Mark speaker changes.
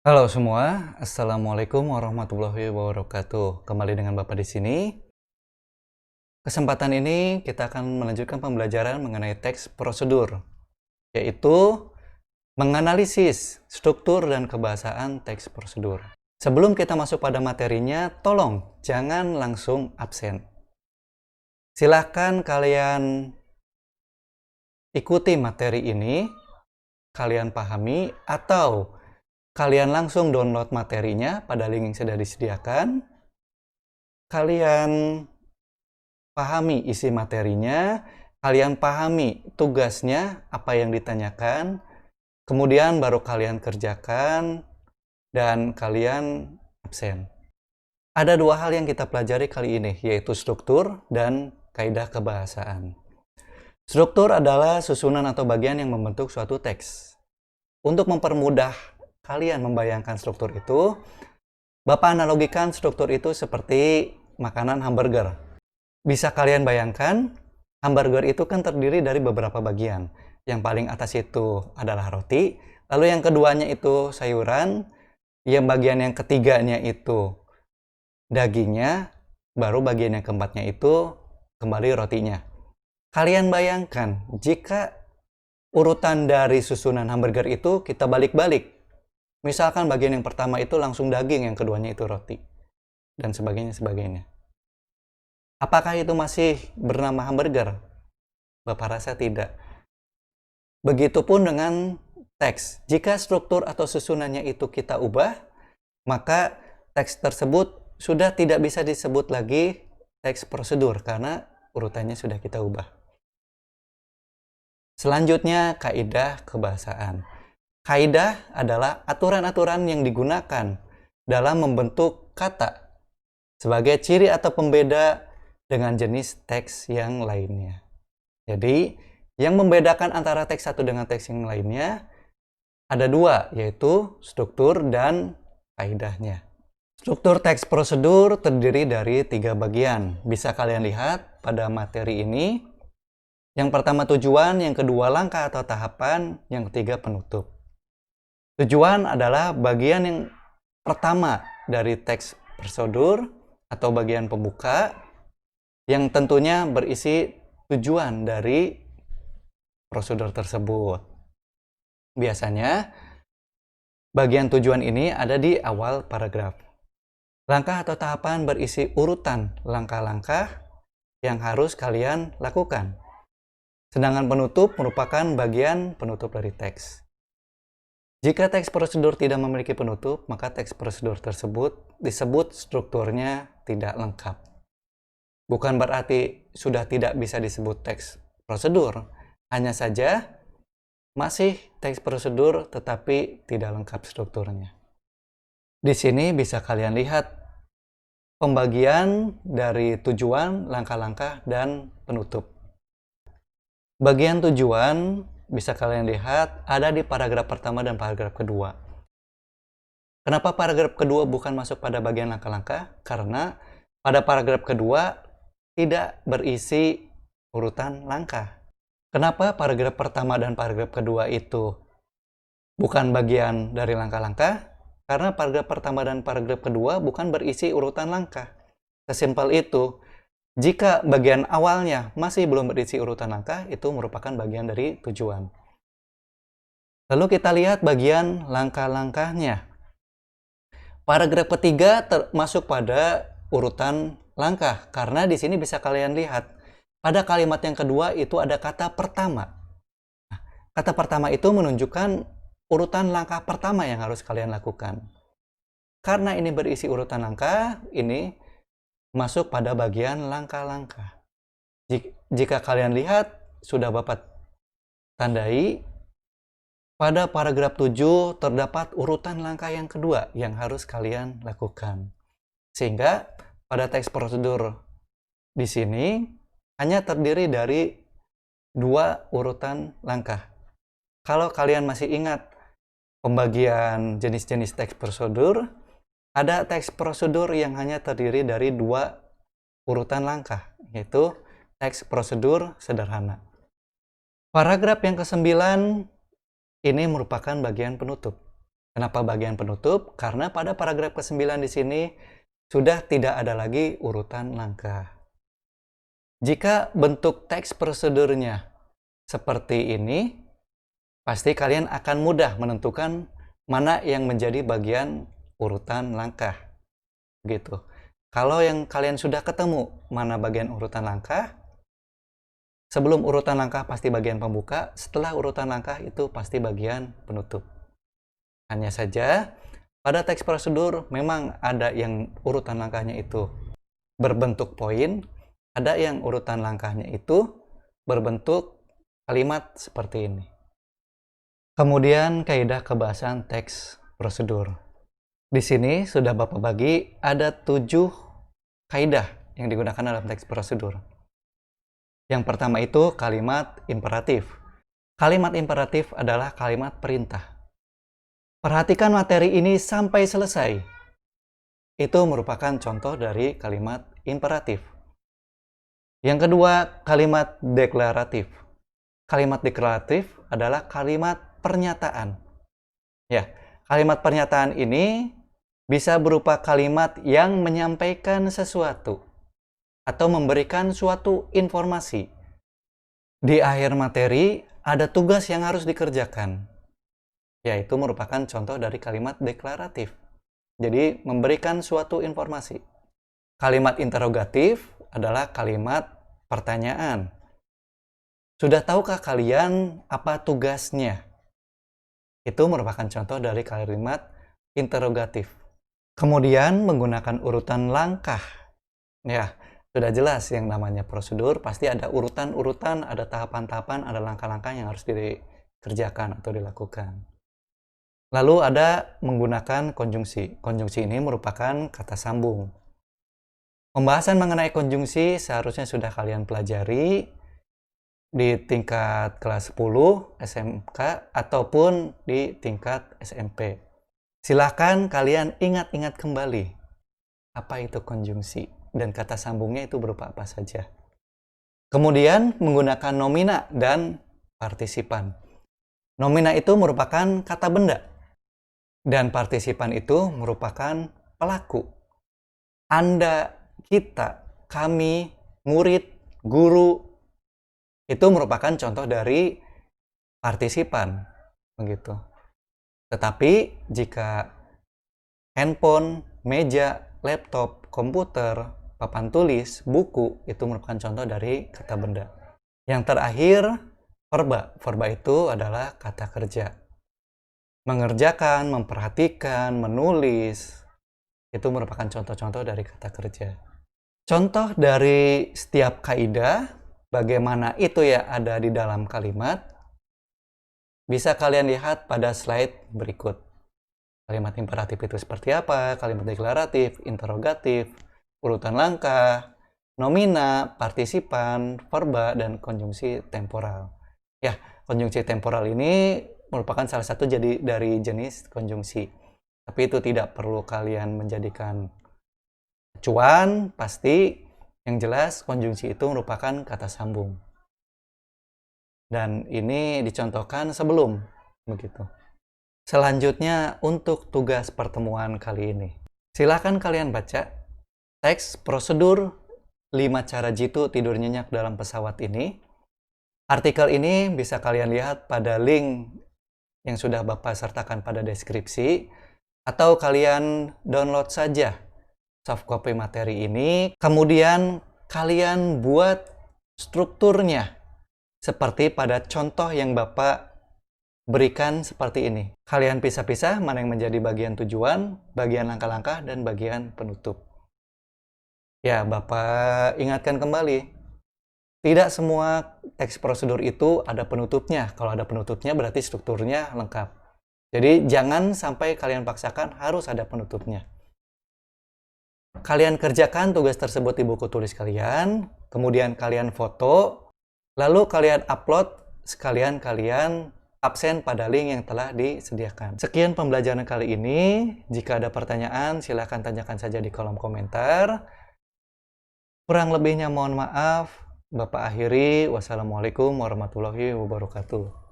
Speaker 1: Halo semua, Assalamualaikum warahmatullahi wabarakatuh. Kembali dengan Bapak di sini. Kesempatan ini kita akan melanjutkan pembelajaran mengenai teks prosedur, yaitu menganalisis struktur dan kebahasaan teks prosedur. Sebelum kita masuk pada materinya, tolong jangan langsung absen. Silahkan kalian ikuti materi ini, kalian pahami, atau kalian langsung download materinya pada link yang sudah disediakan. Kalian pahami isi materinya, kalian pahami tugasnya, apa yang ditanyakan, kemudian baru kalian kerjakan, dan kalian absen. Ada dua hal yang kita pelajari kali ini, yaitu struktur dan kaidah kebahasaan. Struktur adalah susunan atau bagian yang membentuk suatu teks. Untuk mempermudah kalian membayangkan struktur itu, Bapak analogikan struktur itu seperti makanan hamburger. Bisa kalian bayangkan, hamburger itu kan terdiri dari beberapa bagian. Yang paling atas itu adalah roti, lalu yang keduanya itu sayuran, yang bagian yang ketiganya itu dagingnya, baru bagian yang keempatnya itu kembali rotinya. Kalian bayangkan, jika urutan dari susunan hamburger itu kita balik-balik. Misalkan bagian yang pertama itu langsung daging, yang keduanya itu roti, dan sebagainya. Apakah itu masih bernama hamburger? Bapak rasa tidak. Begitupun dengan teks. Jika struktur atau susunannya itu kita ubah, maka teks tersebut sudah tidak bisa disebut lagi teks prosedur karena urutannya sudah kita ubah. Selanjutnya, kaidah kebahasaan. Kaidah adalah aturan-aturan yang digunakan dalam membentuk kata sebagai ciri atau pembeda dengan jenis teks yang lainnya. Jadi, yang membedakan antara teks satu dengan teks yang lainnya ada dua, yaitu struktur dan kaidahnya. Struktur teks prosedur terdiri dari 3 bagian. Bisa kalian lihat pada materi ini. Yang pertama tujuan, yang kedua langkah atau tahapan, yang ketiga penutup. Tujuan adalah bagian yang pertama dari teks prosedur atau bagian pembuka, yang tentunya berisi tujuan dari prosedur tersebut. Biasanya, bagian tujuan ini ada di awal paragraf. Langkah atau tahapan berisi urutan langkah-langkah yang harus kalian lakukan. Sedangkan penutup merupakan bagian penutup dari teks. Jika teks prosedur tidak memiliki penutup, maka teks prosedur tersebut disebut strukturnya tidak lengkap. Bukan berarti sudah tidak bisa disebut teks prosedur, hanya saja masih teks prosedur tetapi tidak lengkap strukturnya. Di sini bisa kalian lihat pembagian dari tujuan, langkah-langkah, dan penutup. Bagian tujuan bisa kalian lihat ada di paragraf pertama dan paragraf kedua. Kenapa paragraf kedua bukan masuk pada bagian langkah-langkah? Karena pada paragraf kedua tidak berisi urutan langkah. Kenapa paragraf pertama dan paragraf kedua itu bukan bagian dari langkah-langkah? Karena paragraf pertama dan paragraf kedua bukan berisi urutan langkah. Sesimpel itu. Jika bagian awalnya masih belum berisi urutan langkah, itu merupakan bagian dari tujuan. Lalu kita lihat bagian langkah-langkahnya. Paragraf ketiga masuk pada urutan langkah, karena di sini bisa kalian lihat pada kalimat yang kedua itu ada kata pertama. Kata pertama itu menunjukkan urutan langkah pertama yang harus kalian lakukan. Karena ini berisi urutan langkah, ini masuk pada bagian langkah-langkah. Jika kalian lihat, sudah Bapak tandai, pada paragraf 7 terdapat urutan langkah yang kedua yang harus kalian lakukan. Sehingga pada teks prosedur di sini hanya terdiri dari 2 urutan langkah. Kalau kalian masih ingat pembagian jenis-jenis teks prosedur, ada teks prosedur yang hanya terdiri dari 2 urutan langkah, yaitu teks prosedur sederhana. Paragraf yang ke-9 ini merupakan bagian penutup. Kenapa bagian penutup? Karena pada paragraf ke-9 di sini sudah tidak ada lagi urutan langkah. Jika bentuk teks prosedurnya seperti ini, pasti kalian akan mudah menentukan mana yang menjadi bagian urutan langkah. Gitu. Kalau yang kalian sudah ketemu mana bagian urutan langkah, sebelum urutan langkah pasti bagian pembuka, setelah urutan langkah itu pasti bagian penutup. Hanya saja, pada teks prosedur memang ada yang urutan langkahnya itu berbentuk poin, ada yang urutan langkahnya itu berbentuk kalimat seperti ini. Kemudian kaidah kebahasan teks prosedur. Di sini sudah Bapak bagi ada 7 kaidah yang digunakan dalam teks prosedur. Yang pertama itu kalimat imperatif. Kalimat imperatif adalah kalimat perintah. Perhatikan materi ini sampai selesai. Itu merupakan contoh dari kalimat imperatif. Yang kedua, kalimat deklaratif. Kalimat deklaratif adalah kalimat pernyataan. Ya, kalimat pernyataan ini bisa berupa kalimat yang menyampaikan sesuatu atau memberikan suatu informasi. Di akhir materi ada tugas yang harus dikerjakan, yaitu merupakan contoh dari kalimat deklaratif. Jadi memberikan suatu informasi. Kalimat interrogatif adalah kalimat pertanyaan. Sudah tahukah kalian apa tugasnya? Itu merupakan contoh dari kalimat interrogatif. Kemudian menggunakan urutan langkah. Ya, sudah jelas yang namanya prosedur pasti ada urutan-urutan, ada tahapan-tahapan, ada langkah-langkah yang harus dikerjakan atau dilakukan. Lalu ada menggunakan konjungsi. Konjungsi ini merupakan kata sambung. Pembahasan mengenai konjungsi seharusnya sudah kalian pelajari di tingkat kelas 10 SMK ataupun di tingkat SMP. Silahkan kalian ingat-ingat kembali apa itu konjungsi dan kata sambungnya itu berupa apa saja. Kemudian menggunakan nomina dan partisipan. Nomina itu merupakan kata benda. Dan partisipan itu merupakan pelaku. Anda, kita, kami, murid, guru, itu merupakan contoh dari partisipan. Begitu. Tetapi jika handphone, meja, laptop, komputer, papan tulis, buku, itu merupakan contoh dari kata benda. Yang terakhir, verba. Verba itu adalah kata kerja. Mengerjakan, memperhatikan, menulis, itu merupakan contoh-contoh dari kata kerja. Contoh dari setiap kaidah, bagaimana itu ya ada di dalam kalimat, bisa kalian lihat pada slide berikut. Kalimat imperatif itu seperti apa, kalimat deklaratif, interrogatif, urutan langkah, nomina, partisipan, verba, dan konjungsi temporal. Ya, konjungsi temporal ini merupakan salah satu dari jenis konjungsi. Tapi itu tidak perlu kalian menjadikan acuan, pasti yang jelas konjungsi itu merupakan kata sambung. Dan ini dicontohkan sebelum begitu. Selanjutnya untuk tugas pertemuan kali ini. Silakan kalian baca teks prosedur 5 cara jitu tidur nyenyak dalam pesawat ini. Artikel ini bisa kalian lihat pada link yang sudah Bapak sertakan pada deskripsi, atau kalian download saja soft copy materi ini, kemudian kalian buat strukturnya seperti pada contoh yang Bapak berikan seperti ini. Kalian pisah-pisah mana yang menjadi bagian tujuan, bagian langkah-langkah, dan bagian penutup. Ya, Bapak ingatkan kembali, tidak semua teks prosedur itu ada penutupnya. Kalau ada penutupnya berarti strukturnya lengkap. Jadi jangan sampai kalian paksakan harus ada penutupnya. Kalian kerjakan tugas tersebut di buku tulis kalian, kemudian kalian foto, lalu kalian upload, sekalian kalian absen pada link yang telah disediakan. Sekian pembelajaran kali ini. Jika ada pertanyaan, silahkan tanyakan saja di kolom komentar. Kurang lebihnya mohon maaf. Bapak akhiri. Wassalamualaikum warahmatullahi wabarakatuh.